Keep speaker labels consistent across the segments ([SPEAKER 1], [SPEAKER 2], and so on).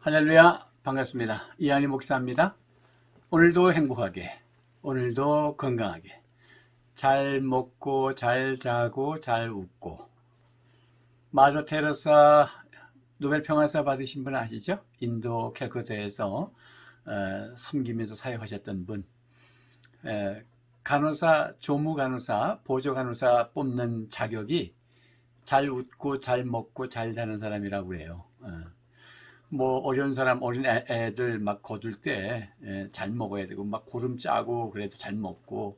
[SPEAKER 1] 할렐루야, 반갑습니다. 이한희 목사입니다. 오늘도 행복하게, 오늘도 건강하게, 잘 먹고 잘 자고 잘 웃고. 마더 테레사 노벨 평화상 받으신 분 아시죠? 인도 캘커타에서 섬기면서 사역하셨던 분. 간호사, 조무 간호사, 보조 간호사 뽑는 자격이 잘 웃고 잘 먹고 잘 자는 사람이라고 그래요. 뭐 어려운 사람, 어린 애들 막 거둘 때 잘 먹어야 되고, 막 고름 짜고 그래도 잘 먹고,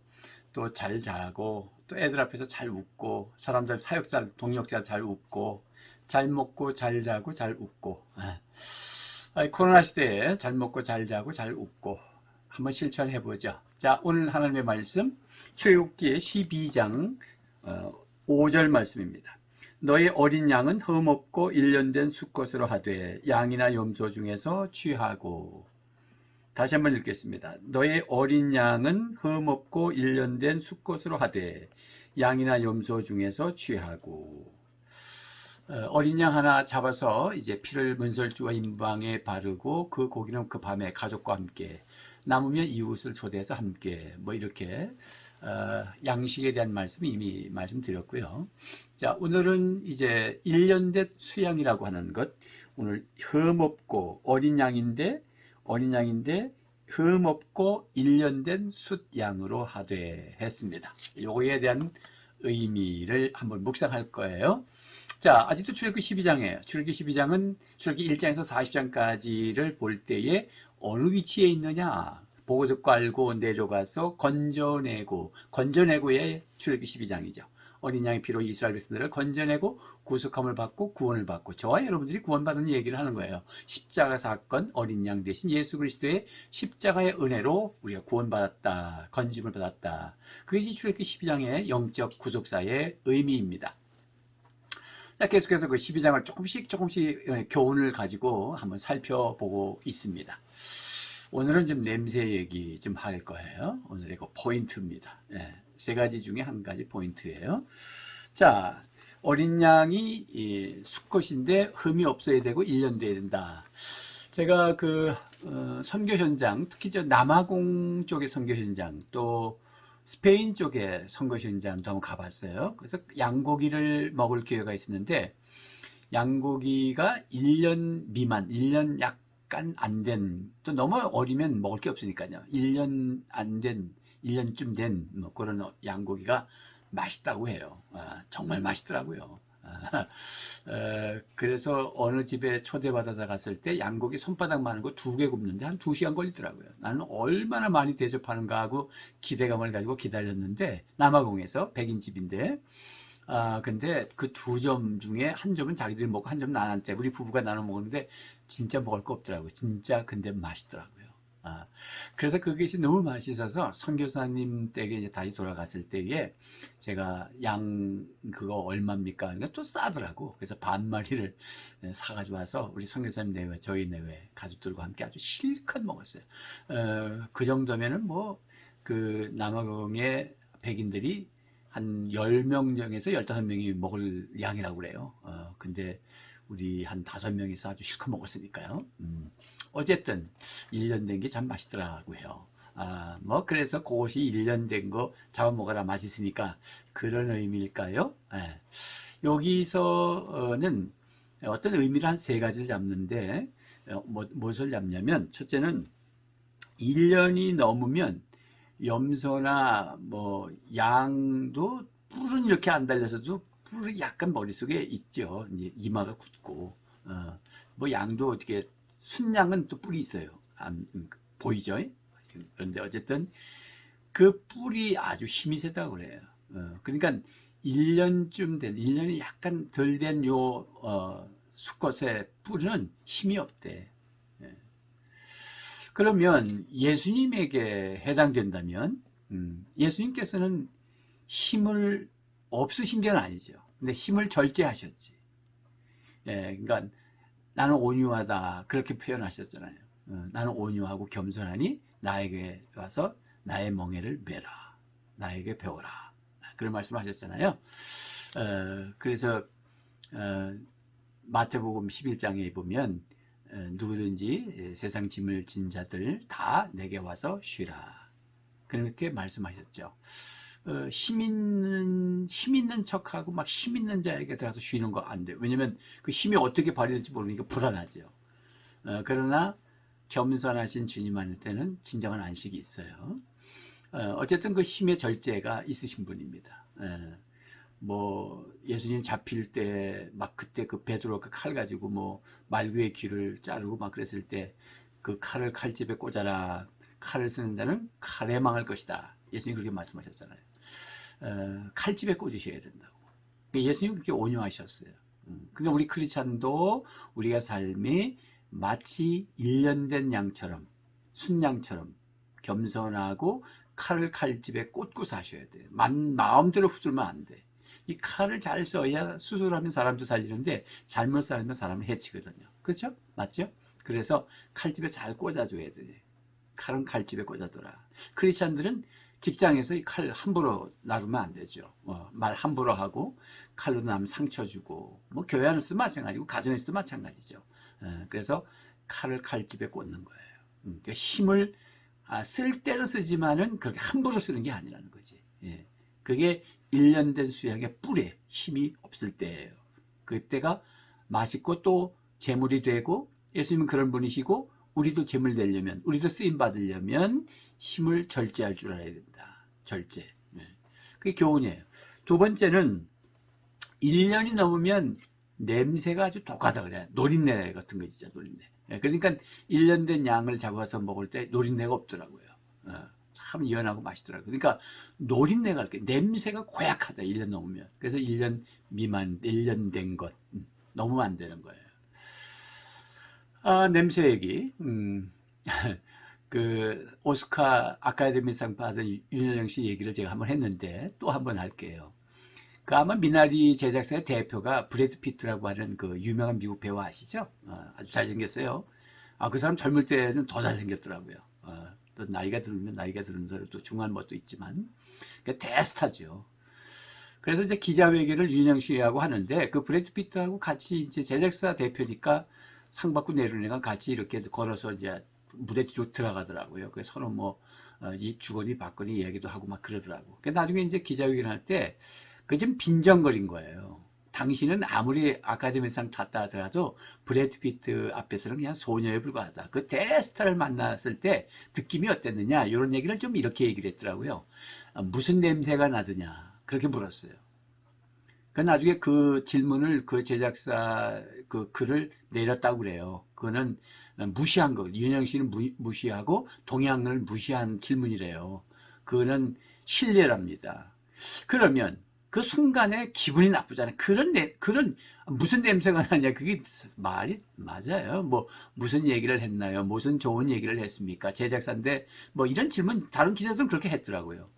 [SPEAKER 1] 또 잘 자고, 또 애들 앞에서 잘 웃고, 사람들, 사역자, 동역자 잘 웃고, 잘 먹고 잘 자고 잘 웃고. 코로나 시대에 잘 먹고 잘 자고 잘 웃고 한번 실천해 보죠. 자, 오늘 하나님의 말씀 출애굽기 12장 5절 말씀입니다. 너희 어린 양은 흠없고 일련된 수컷으로 하되 양이나 염소 중에서 취하고. 다시 한번 읽겠습니다. 너희 어린 양은 흠없고 일련된 수컷으로 하되 양이나 염소 중에서 취하고. 어린 양 하나 잡아서 이제 피를 문설주와 임방에 바르고 그 고기는 그 밤에 가족과 함께, 남으면 이웃을 초대해서 함께, 뭐 이렇게 양식에 대한 말씀 이미 말씀드렸고요. 자, 오늘은 이제 일련된 수양이라고 하는 것, 오늘 흠없고 어린 양인데 흠없고 일련된 숫양으로 하되 했습니다. 요거에 대한 의미를 한번 묵상할 거예요. 자, 아직도 출애굽기 12장이에요. 출애굽기 12장은 출애굽기 1장에서 40장까지를 볼 때에 어느 위치에 있느냐, 보고 듣고 알고 내려가서 건져내고의 출애굽기 12장이죠. 어린 양의 피로 이스라엘 백성들을 건져내고 구속함을 받고 구원을 받고, 저와 여러분들이 구원받은 얘기를 하는 거예요. 십자가 사건, 어린 양 대신 예수 그리스도의 십자가의 은혜로 우리가 구원받았다, 건짐을 받았다. 그것이 출애굽기 12장의 영적 구속사의 의미입니다. 자, 계속해서 그 12장을 조금씩 교훈을 가지고 한번 살펴보고 있습니다. 오늘은 좀 냄새 얘기 좀 할 거예요. 오늘의 그 포인트입니다. 세 가지 중에 한 가지 포인트예요. 자, 어린 양이 수컷인데 흠이 없어야 되고 1년 돼야 된다. 제가 선교 현장, 특히 저 남아공 쪽의 선교 현장, 또 스페인 쪽의 선교 현장도 한번 가봤어요. 그래서 양고기를 먹을 기회가 있었는데, 양고기가 1년 미만, 1년 약간 안 된, 또 너무 어리면 먹을 게 없으니까요. 1년 안 된, 1년쯤 된 뭐 그런 양고기가 맛있다고 해요. 정말 맛있더라고요. 그래서 어느 집에 초대받아서 갔을 때 양고기 손바닥 많은 거 2개 굽는데 한 2시간 걸리더라고요. 나는 얼마나 많이 대접하는가 하고 기대감을 가지고 기다렸는데, 남아공에서 백인 집인데, 근데 그 2점 중에 한 점은 자기들이 먹고 한 점은 나한테, 우리 부부가 나눠 먹었는데 진짜 먹을 거 없더라고요. 진짜 근데 맛있더라고요. 그래서 그것이 너무 맛있어서 선교사님 댁에 이제 다시 돌아갔을 때에 제가 양 그거 얼마입니까? 그러니까 또 싸더라고. 그래서 반 마리를 사가지고 와서 우리 선교사님 내외, 저희 내외 가족들과 함께 아주 실컷 먹었어요. 그 정도면은 뭐 그 남아공의 백인들이 한 10명 중에서 15명이 먹을 양이라고 그래요. 근데 우리 한 5명이서 아주 실컷 먹었으니까요. 어쨌든 1년 된 게 참 맛있더라고요. 뭐 그래서 그것이 1년 된 거 잡아먹어라 맛있으니까, 그런 의미일까요? 여기서는 어떤 의미를 한 3가지를 잡는데, 무엇을 잡냐면, 첫째는 1년이 넘으면 염소나 뭐 양도 뿔은 이렇게 안 달려서도 뿔이 약간 머릿속에 있죠. 이제 이마가 굳고, 뭐 양도 어떻게, 순양은 또 뿔이 있어요. 보이죠? 그런데 어쨌든 그 뿔이 아주 힘이 세다고 그래요. 그러니까 1년이 약간 덜 된 수컷의 뿔은 힘이 없대. 그러면 예수님에게 해당된다면, 예수님께서는 힘을 없으신 게 아니죠. 근데 힘을 절제하셨지. 그러니까 나는 온유하다, 그렇게 표현하셨잖아요. 나는 온유하고 겸손하니 나에게 와서 나의 멍에를 메라, 나에게 배워라, 그런 말씀하셨잖아요. 그래서 마태복음 11장에 보면 누구든지 세상 짐을 진 자들 다 내게 와서 쉬라. 그렇게 말씀하셨죠. 힘 있는 척하고 막 힘 있는 자에게 들어가서 쉬는 거 안 돼요. 왜냐면 그 힘이 어떻게 발휘될지 모르니까 불안하죠. 그러나 겸손하신 주님한테는 진정한 안식이 있어요. 어쨌든 그 힘의 절제가 있으신 분입니다. 뭐 예수님 잡힐 때 막 그때 그 베드로 그 칼 가지고 뭐 말구의 귀를 자르고 막 그랬을 때 그 칼을 칼집에 꽂아라. 칼을 쓰는 자는 칼에 망할 것이다. 예수님 그렇게 말씀하셨잖아요. 칼집에 꽂으셔야 된다고. 예수님 그렇게 온유하셨어요. 근데 우리 크리스찬도 우리가 삶이 마치 일련된 양처럼 순양처럼 겸손하고 칼을 칼집에 꽂고 사셔야 돼요. 마음대로 휘둘면 안 돼. 이 칼을 잘 써야 수술하면 사람도 살리는데 잘못 살면 사람을 해치거든요. 그렇죠? 맞죠? 그래서 칼집에 잘 꽂아줘야 돼. 칼은 칼집에 꽂아둬라. 크리스찬들은 직장에서 이 칼 함부로 나르면 안 되죠. 말 함부로 하고 칼로 남 상처 주고 뭐 교회 안에서도 마찬가지고 가정에서도 마찬가지죠. 그래서 칼을 칼집에 꽂는 거예요. 그러니까 힘을 쓸 때는 쓰지만은 그렇게 함부로 쓰는 게 아니라는 거지. 예. 그게 일련된 수양의 뿔에 힘이 없을 때예요. 그때가 맛있고 또 제물이 되고 예수님은 그런 분이시고 우리도 제물 되려면 우리도 쓰임 받으려면 힘을 절제할 줄 알아야 된다. 절제. 예. 그게 교훈이에요. 두 번째는 1년이 넘으면 냄새가 아주 독하다 그래. 노린내 같은 거 있죠. 노린내. 예. 그러니까 1년 된 양을 잡아서 먹을 때 노린내가 없더라고요. 참 연하고 맛있더라고요. 그러니까 노린내가 이렇게 냄새가 고약하다. 1년 넘으면. 그래서 1년 미만, 1년 된 것. 넘으면 안 되는 거예요. 냄새 얘기. 그 오스카 아카데미상 받은 윤여정 씨 얘기를 제가 한번 했는데 또 한번 할게요. 그 아마 미나리 제작사의 대표가 브래드 피트라고 하는 그 유명한 미국 배우 아시죠? 아주 잘생겼어요. 그 사람 젊을 때는 더 잘생겼더라고요. 또 나이가 들면 또 중요한 것도 있지만 그러니까 대스타죠. 그래서 이제 기자회견을 윤여정 씨하고 하는데 그 브래드 피트하고 같이 이제 제작사 대표니까 상 받고 내려오니까 같이 이렇게 걸어서 이제 무대 뒤로 들어가더라고요. 그래서 서로 뭐 이 주거니 받거니 이야기도 하고 막 그러더라고. 그러니까 나중에 이제 기자회견 할 때 그 좀 빈정거린 거예요. 당신은 아무리 아카데미상 탔다 하더라도 브래드 피트 앞에서는 그냥 소녀에 불과하다. 그 대스타를 만났을 때 느낌이 어땠느냐 이런 얘기를 좀 이렇게 얘기를 했더라고요. 무슨 냄새가 나더냐 그렇게 물었어요. 그 나중에 그 질문을 그 제작사 그 글을 내렸다고 그래요. 그거는 무시한 거. 윤영 씨는 무시하고 동양을 무시한 질문이래요. 그거는 실례랍니다. 그러면 그 순간에 기분이 나쁘잖아요. 그런 무슨 냄새가 나냐. 그게 말이 맞아요. 뭐 무슨 얘기를 했나요? 무슨 좋은 얘기를 했습니까? 제작사인데 뭐 이런 질문 다른 기자들은 그렇게 했더라고요.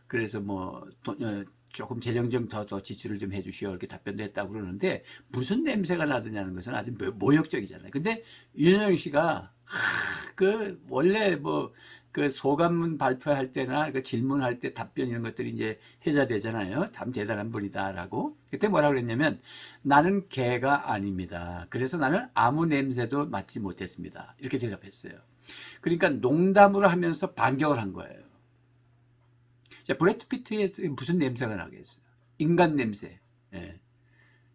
[SPEAKER 1] 그래서 뭐 조금 재정 더 지출을 좀 해주시오 이렇게 답변도 했다고 그러는데 무슨 냄새가 나느냐는 것은 아주 모욕적이잖아요. 근데 윤여정 씨가 그 원래 뭐 그 소감문 발표할 때나 그 질문할 때 답변 이런 것들이 이제 회자되잖아요. 참 대단한 분이다라고. 그때 뭐라 그랬냐면 나는 개가 아닙니다. 그래서 나는 아무 냄새도 맡지 못했습니다. 이렇게 대답했어요. 그러니까 농담으로 하면서 반격을 한 거예요. 자, 브래드 피트에 무슨 냄새가 나겠어요? 인간 냄새. 예.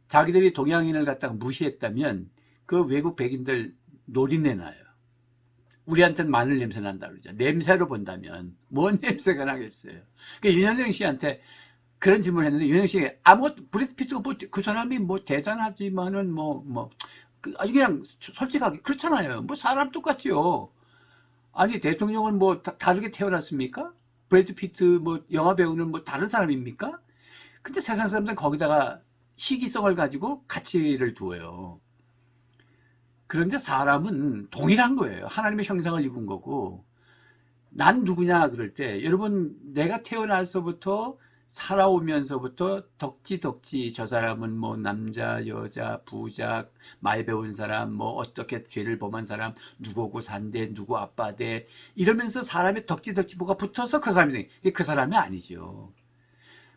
[SPEAKER 1] 자기들이 동양인을 갖다가 무시했다면 그 외국 백인들 노린내 나요. 우리한테는 마늘 냄새 난다 그러죠. 냄새로 본다면 뭔 냄새가 나겠어요. 그러니까 윤여정 씨한테 그런 질문을 했는데 윤여정 씨가 브래드 피트가 뭐 그 사람이 뭐 대단하지만은 아주 그냥 솔직하게 그렇잖아요. 뭐 사람 똑같지요. 아니 대통령은 뭐 다르게 태어났습니까? 브래드 피트 뭐 영화 배우는 뭐 다른 사람입니까? 근데 세상 사람들은 거기다가 시기성을 가지고 가치를 두어요. 그런데 사람은 동일한 거예요. 하나님의 형상을 입은 거고 난 누구냐 그럴 때 여러분 내가 태어나서부터 살아오면서부터 덕지 저 사람은 뭐 남자 여자 부자 많이 배운 사람 뭐 어떻게 죄를 범한 사람 누구고 산대 누구 아빠 돼 이러면서 사람의 덕지 뭐가 붙어서 그 사람이 돼. 그 사람이 아니죠.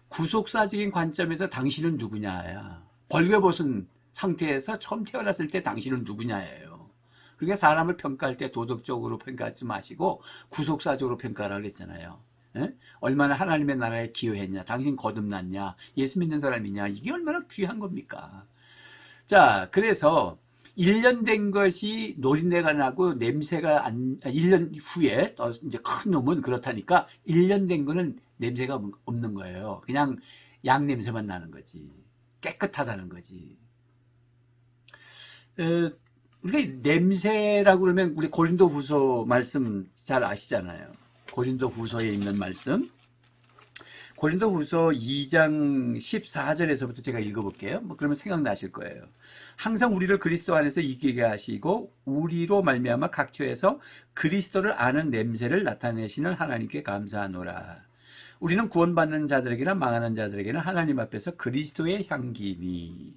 [SPEAKER 1] 구속사적인 관점에서 당신은 누구냐야 벌거벗은 상태에서 처음 태어났을 때 당신은 누구냐예요. 그러니까 사람을 평가할 때 도덕적으로 평가하지 마시고 구속사적으로 평가하라고 그랬잖아요. 예? 얼마나 하나님의 나라에 기여했냐, 당신 거듭났냐, 예수 믿는 사람이냐, 이게 얼마나 귀한 겁니까? 자, 그래서 1년 된 것이 노린내가 나고 냄새가 1년 후에 또 이제 큰 놈은 그렇다니까 1년 된 거는 냄새가 없는 거예요. 그냥 양 냄새만 나는 거지. 깨끗하다는 거지. 우리가 냄새라고 그러면 우리 고린도후서 말씀 잘 아시잖아요. 고린도후서에 있는 말씀. 고린도후서 2장 14절에서부터 제가 읽어볼게요. 뭐 그러면 생각나실 거예요. 항상 우리를 그리스도 안에서 이기게 하시고 우리로 말미암아 각처에서 그리스도를 아는 냄새를 나타내시는 하나님께 감사하노라. 우리는 구원받는 자들에게나 망하는 자들에게는 하나님 앞에서 그리스도의 향기니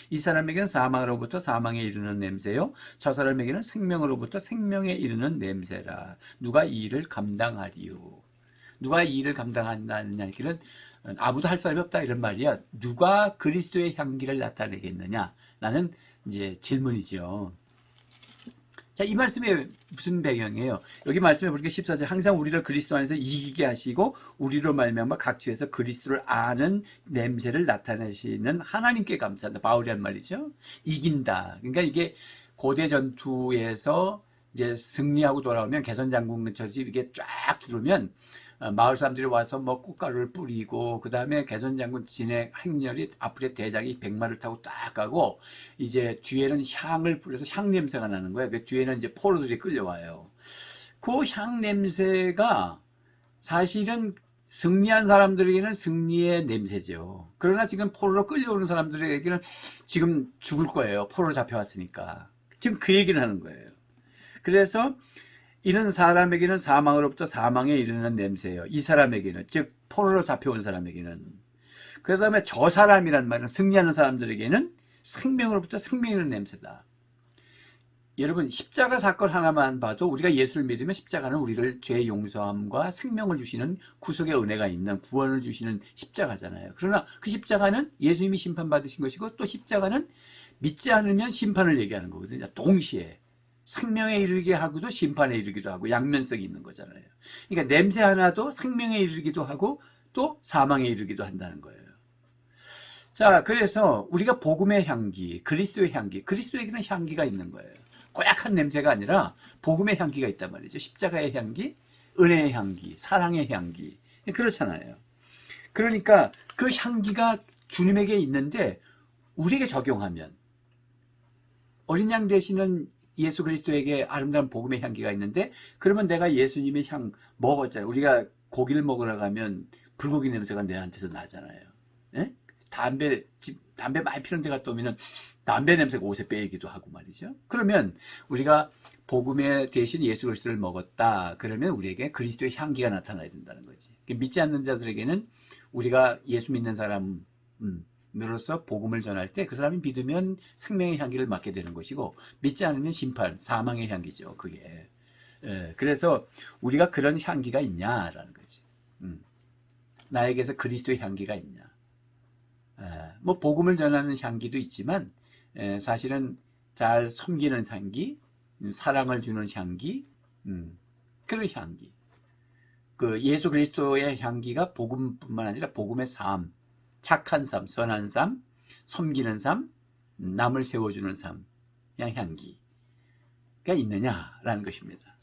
[SPEAKER 1] 이 사람에게는 사망으로부터 사망에 이르는 냄새요 저 사람에게는 생명으로부터 생명에 이르는 냄새라. 누가 이 일을 감당하리요? 누가 이 일을 감당한다느냐? 이는 아무도 할 사람이 없다 이런 말이야. 누가 그리스도의 향기를 나타내겠느냐? 라는 이제 질문이죠. 자, 이 말씀에 무슨 배경이에요? 여기 말씀해 보니까 14절 항상 우리를 그리스도 안에서 이기게 하시고 우리로 말미암아 각처에서 그리스도를 아는 냄새를 나타내시는 하나님께 감사한다. 바울이 한 말이죠. 이긴다. 그러니까 이게 고대 전투에서 이제 승리하고 돌아오면 개선장군처럼 이게 쫙 두르면 마을 사람들이 와서 뭐 꽃가루를 뿌리고 그 다음에 개선장군 진의 행렬이 앞으로 대장이 백마를 타고 딱 가고 이제 뒤에는 향을 뿌려서 향 냄새가 나는 거예요. 그 뒤에는 이제 포로들이 끌려와요. 그 향 냄새가 사실은 승리한 사람들에게는 승리의 냄새죠. 그러나 지금 포로로 끌려오는 사람들에게는 지금 죽을 거예요. 포로로 잡혀왔으니까. 지금 그 얘기를 하는 거예요. 그래서 이는 사람에게는 사망으로부터 사망에 이르는 냄새예요. 이 사람에게는, 즉 포로로 잡혀온 사람에게는. 그 다음에 저 사람이란 말은 승리하는 사람들에게는 생명으로부터 생명이 이르는 냄새다. 여러분 십자가 사건 하나만 봐도 우리가 예수를 믿으면 십자가는 우리를 죄의 용서함과 생명을 주시는 구속의 은혜가 있는 구원을 주시는 십자가잖아요. 그러나 그 십자가는 예수님이 심판받으신 것이고 또 십자가는 믿지 않으면 심판을 얘기하는 거거든요. 동시에. 생명에 이르게 하고도 심판에 이르기도 하고 양면성이 있는 거잖아요. 그러니까 냄새 하나도 생명에 이르기도 하고 또 사망에 이르기도 한다는 거예요. 자, 그래서 우리가 복음의 향기, 그리스도의 향기, 그리스도에게는 향기가 있는 거예요. 고약한 냄새가 아니라 복음의 향기가 있단 말이죠. 십자가의 향기, 은혜의 향기, 사랑의 향기. 그렇잖아요. 그러니까 그 향기가 주님에게 있는데 우리에게 적용하면 어린 양 되시는 예수 그리스도에게 아름다운 복음의 향기가 있는데 그러면 내가 예수님의 향 먹었잖아요. 우리가 고기를 먹으러 가면 불고기 냄새가 내한테서 나잖아요. 예? 담배 많이 피는 데 갔다 오면은 담배 냄새가 옷에 빼이기도 하고 말이죠. 그러면 우리가 복음의 대신 예수 그리스도를 먹었다. 그러면 우리에게 그리스도의 향기가 나타나야 된다는 거지. 믿지 않는 자들에게는 우리가 예수 믿는 사람 으로서 복음을 전할 때 그 사람이 믿으면 생명의 향기를 맡게 되는 것이고 믿지 않으면 심판, 사망의 향기죠. 그게. 그래서 우리가 그런 향기가 있냐라는 거지. 나에게서 그리스도의 향기가 있냐. 뭐 복음을 전하는 향기도 있지만 사실은 잘 섬기는 향기, 사랑을 주는 향기, 그런 향기. 그 예수 그리스도의 향기가 복음뿐만 아니라 복음의 삶, 착한 삶, 선한 삶, 섬기는 삶, 남을 세워주는 삶, 향기가 있느냐라는 것입니다.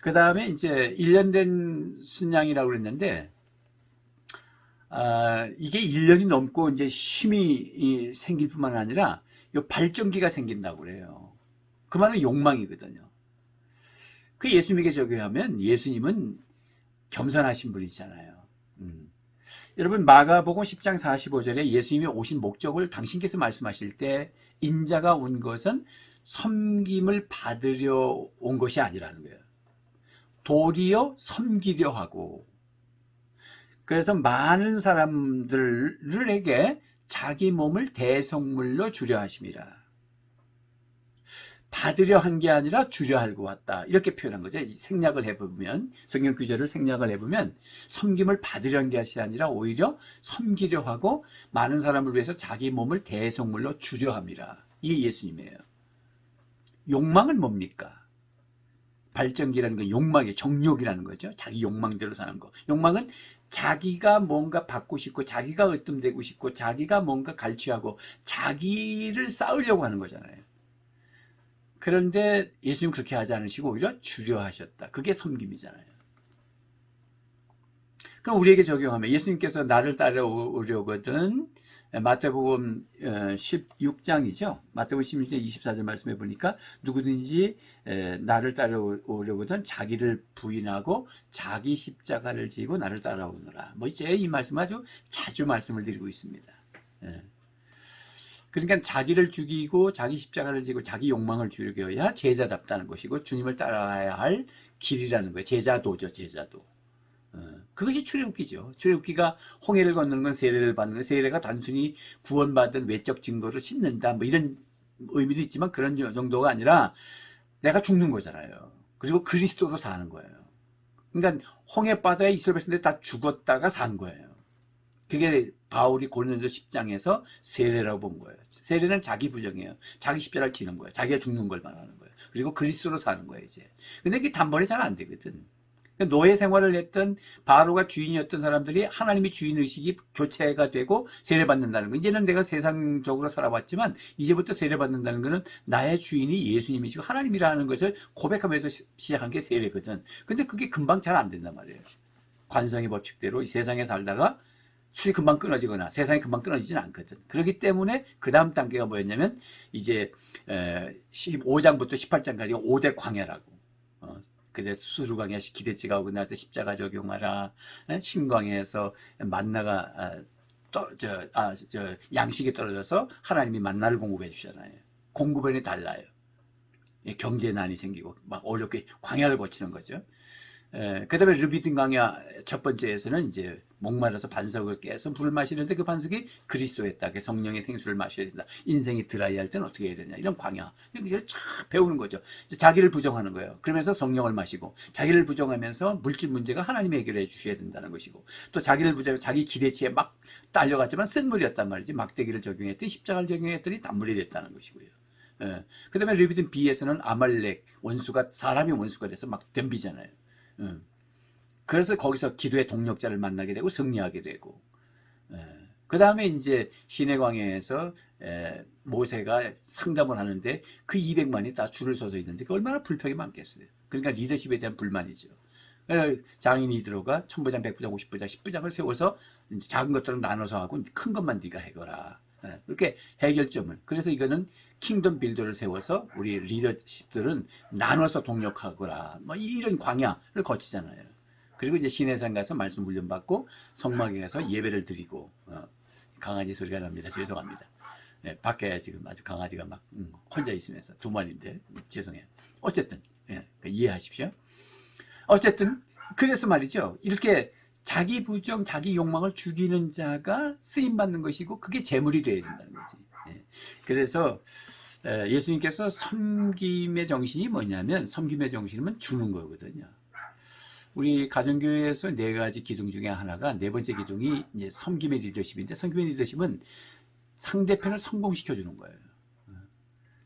[SPEAKER 1] 그 다음에 이제 1년 된 순양이라고 그랬는데, 이게 1년이 넘고 이제 힘이 생길 뿐만 아니라 요 발전기가 생긴다고 그래요. 그 말은 욕망이거든요. 그 예수님에게 적용하면 예수님은 겸손하신 분이잖아요. 여러분 마가복음 10장 45절에 예수님이 오신 목적을 당신께서 말씀하실 때 인자가 온 것은 섬김을 받으려 온 것이 아니라는 거예요. 도리어 섬기려 하고 그래서 많은 사람들에게 자기 몸을 대성물로 주려 하심이라. 받으려 한 게 아니라 주려 하고 왔다. 이렇게 표현한 거죠. 생략을 해보면, 성경 구절을 생략을 해보면 섬김을 받으려 한 것이 아니라 오히려 섬기려 하고 많은 사람을 위해서 자기 몸을 대속물로 주려 함이라. 이게 예수님이에요. 욕망은 뭡니까? 발전기라는 건 욕망이에요. 정욕이라는 거죠. 자기 욕망대로 사는 거. 욕망은 자기가 뭔가 받고 싶고 자기가 으뜸되고 싶고 자기가 뭔가 갈취하고 자기를 쌓으려고 하는 거잖아요. 그런데 예수님 그렇게 하지 않으시고 오히려 주려 하셨다. 그게 섬김이잖아요. 그럼 우리에게 적용하면 예수님께서 나를 따라오려거든 마태복음 16장이죠. 마태복음 16장 24절 말씀해 보니까 누구든지 나를 따라오려거든 자기를 부인하고 자기 십자가를 지고 나를 따라오너라. 뭐 이제 이 말씀 아주 자주 말씀을 드리고 있습니다. 그러니까 자기를 죽이고 자기 십자가를 지고 자기 욕망을 죽여야 제자답다는 것이고 주님을 따라가야 할 길이라는 거예요. 제자도죠, 제자도. 그것이 출애굽기죠. 출애굽기가 홍해를 건너는 건 세례를 받는 거, 세례가 단순히 구원받은 외적 증거를 씻는다, 뭐 이런 의미도 있지만 그런 정도가 아니라 내가 죽는 거잖아요. 그리고 그리스도로 사는 거예요. 그러니까 홍해 바다에 이스라엘 백성들이 다 죽었다가 산 거예요. 그게 바울이 고린도 10장에서 세례라고 본 거예요. 세례는 자기 부정이에요. 자기 십자가를 지는 거예요. 자기가 죽는 걸 말하는 거예요. 그리고 그리스도로 사는 거예요, 이제. 근데 그게 단번에 잘 안 되거든. 노예 생활을 했던 바로가 주인이었던 사람들이 하나님이 주인 의식이 교체가 되고 세례받는다는 거. 이제는 내가 세상적으로 살아왔지만 이제부터 세례받는다는 거는 나의 주인이 예수님이시고 하나님이라는 것을 고백하면서 시작한 게 세례거든. 근데 그게 금방 잘 안 된단 말이에요. 관성의 법칙대로 이 세상에 살다가 술이 금방 끊어지거나 세상이 금방 끊어지지는 않거든. 그렇기 때문에 그 다음 단계가 뭐였냐면 이제 15장부터 18장까지가 5대 광야라고. 그래서 수르광야 기대치가 오고 나서 십자가 적용하라. 신광야에서 만나가 양식이 떨어져서 하나님이 만나를 공급해 주잖아요. 공급원이 달라요. 경제난이 생기고 막 어렵게 광야를 거치는 거죠. 그 다음에 르비딘 광야 첫 번째에서는 이제 목마라서 반석을 깨서 물을 마시는데 그 반석이 그리스도였다. 성령의 생수를 마셔야 된다. 인생이 드라이할 때는 어떻게 해야 되냐. 이런 광야. 이렇게 쫙 배우는 거죠. 자기를 부정하는 거예요. 그러면서 성령을 마시고 자기를 부정하면서 물질 문제가 하나님이 해결해 주셔야 된다는 것이고 또 자기를 부정하고 자기 기대치에 막 딸려갔지만 쓴물이었단 말이지. 막대기를 적용했더니 십자가를 적용했더니 단물이 됐다는 것이고요. 그 다음에 르비딘 B에서는 아말렉 원수가 사람이 원수가 돼서 막 덤비잖아요. 그래서 거기서 기도의 동력자를 만나게 되고 승리하게 되고 그 다음에 이제 시내광야에서 모세가 상담을 하는데 그 200만이 다 줄을 서서 있는데 그 얼마나 불평이 많겠어요. 그러니까 리더십에 대한 불만이죠. 장인이 들어가 천부장, 백부장, 50부장, 10부장을 세워서 이제 작은 것들은 나눠서 하고 큰 것만 네가 해거라. 그렇게 해결점을. 그래서 이거는 킹덤 빌더를 세워서 우리 리더십들은 나눠서 동력하거라. 뭐 이런 광야를 거치잖아요. 그리고 이제 시내산 가서 말씀 훈련받고 성막에 가서 예배를 드리고 강아지 소리가 납니다. 죄송합니다. 밖에 지금 아주 강아지가 막 혼자 있으면서 두 마리인데 죄송해요. 어쨌든 이해하십시오. 어쨌든 그래서 말이죠. 이렇게 자기 부정, 자기 욕망을 죽이는 자가 쓰임받는 것이고 그게 재물이 되어야 된다는 거지. 그래서 예수님께서 섬김의 정신이 뭐냐면 섬김의 정신은 주는 거거든요. 우리 가정교회에서 네 가지 기둥 중에 하나가 네 번째 기둥이 이제 섬김의 리더십인데 섬김의 리더십은 상대편을 성공시켜 주는 거예요.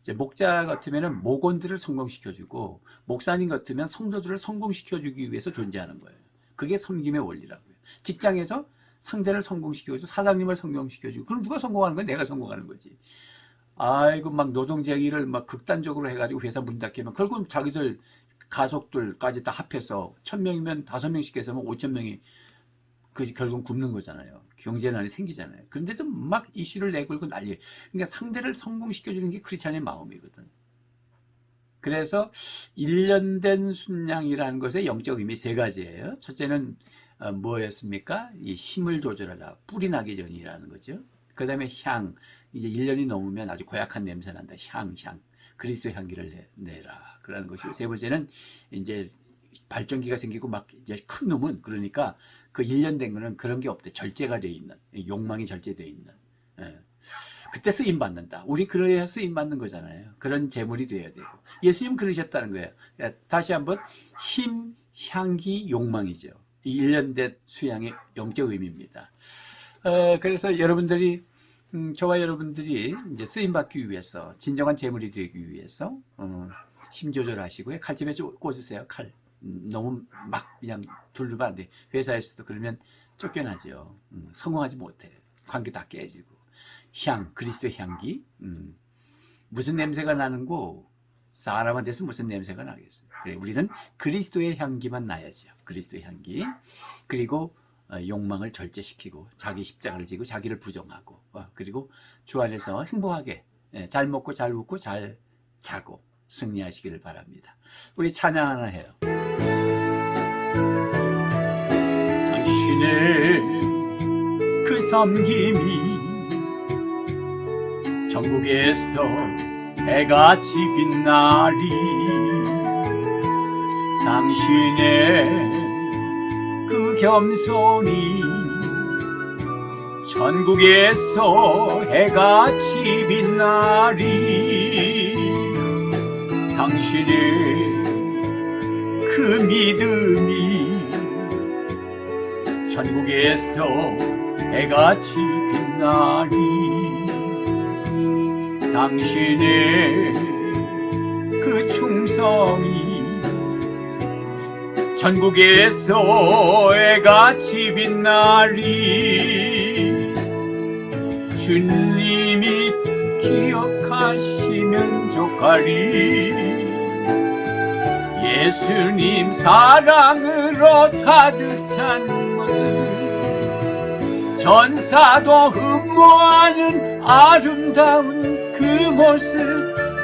[SPEAKER 1] 이제 목자 같으면 목원들을 성공시켜주고 목사님 같으면 성도들을 성공시켜주기 위해서 존재하는 거예요. 그게 섬김의 원리라고요. 직장에서 상대를 성공시켜주고 사장님을 성공시켜주고 그럼 누가 성공하는 거야? 내가 성공하는 거지. 아이고 막 노동쟁의를 막 극단적으로 해가지고 회사 문 닫히면 결국은 자기들 가족들까지 다 합해서 1000명이면 5명씩 해서 5000명이 그 결국 굶는 거잖아요. 경제난이 생기잖아요. 그런데도 막 이슈를 내걸고 난리예요. 그러니까 상대를 성공시켜주는 게 크리스찬의 마음이거든. 그래서 1년 된 순양이라는 것의 영적 의미 세 가지예요. 첫째는 뭐였습니까? 이 힘을 조절하라. 뿌리 나기 전이라는 거죠. 그 다음에 향. 이제 1년이 넘으면 아주 고약한 냄새 난다. 향. 그리스도의 향기를 내라. 그러는 것이고 세 번째는 이제 발전기가 생기고 막 이제 큰 놈은 그러니까 그 1년 된 거는 그런 게 없대. 절제가 되어 있는. 욕망이 절제되어 있는. 그때 쓰임 받는다. 우리 그래야 쓰임 받는 거잖아요. 그런 제물이 되어야 되고. 예수님 그러셨다는 거예요. 다시 한번 힘, 향기, 욕망이죠. 이 일련된 수양의 영적 의미입니다. 그래서 여러분들이 저와 여러분들이 이제 쓰임 받기 위해서 진정한 제물이 되기 위해서 힘 조절하시고요. 칼집에 꽂으세요. 칼. 너무 막 그냥 두르면 안 돼. 회사에서도 그러면 쫓겨나죠. 성공하지 못해. 관계 다 깨지고. 향, 그리스도의 향기. 무슨 냄새가 나는 거 사람한테서 무슨 냄새가 나겠어요. 그래, 우리는 그리스도의 향기만 나야죠. 그리스도의 향기. 그리고 욕망을 절제시키고 자기 십자가를 지고 자기를 부정하고 그리고 주 안에서 행복하게 잘 먹고 잘 웃고 잘 자고 승리하시기를 바랍니다. 우리 찬양 하나 해요. 당신의 그 섬김이 전국에서 해같이 빛나리. 당신의 그 겸손이 전국에서 해같이 빛나리. 당신의 그 믿음이 전국에서 해같이 빛나리. 당신의 그 충성이 전국에서 해같이 빛나리. 주님이 기억하시면 좋가리. 예수님 사랑으로 가득 찬 모습, 전사도 흠모하는 아름다운 그 모습,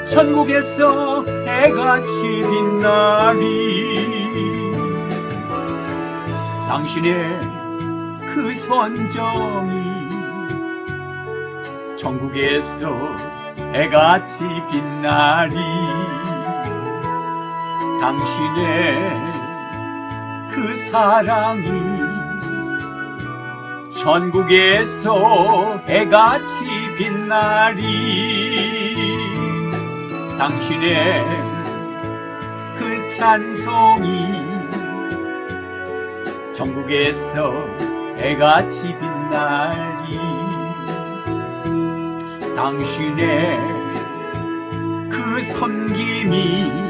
[SPEAKER 1] 천국에서 해같이 빛나리. 당신의 그 선정이 천국에서 해같이 빛나리. 당신의 그 사랑이 천국에서 해같이 빛나리. 당신의 그 찬송이 전국에서 해같이 빛나리. 당신의 그 섬김이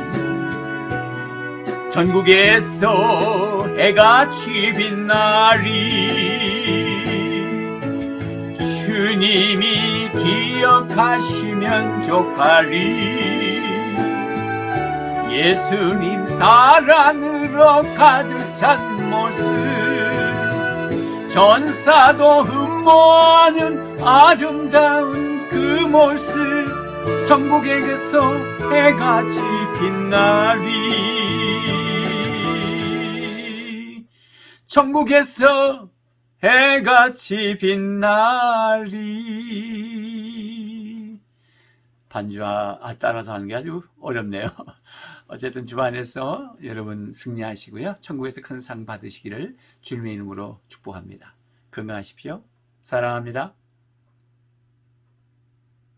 [SPEAKER 1] 전국에서 해같이 빛나리. 주님이 기억하시면 좋가리. 예수님 사랑으로 가득 찬 모습, 전사도 흠모하는 아름다운 그 모습, 천국에서 해같이 빛나리. 천국에서 해같이 빛나리. 반주와 따라서 하는 게 아주 어렵네요. 어쨌든 주 안에서 여러분 승리하시고요. 천국에서 큰 상 받으시기를 주님의 이름으로 축복합니다. 건강하십시오. 사랑합니다.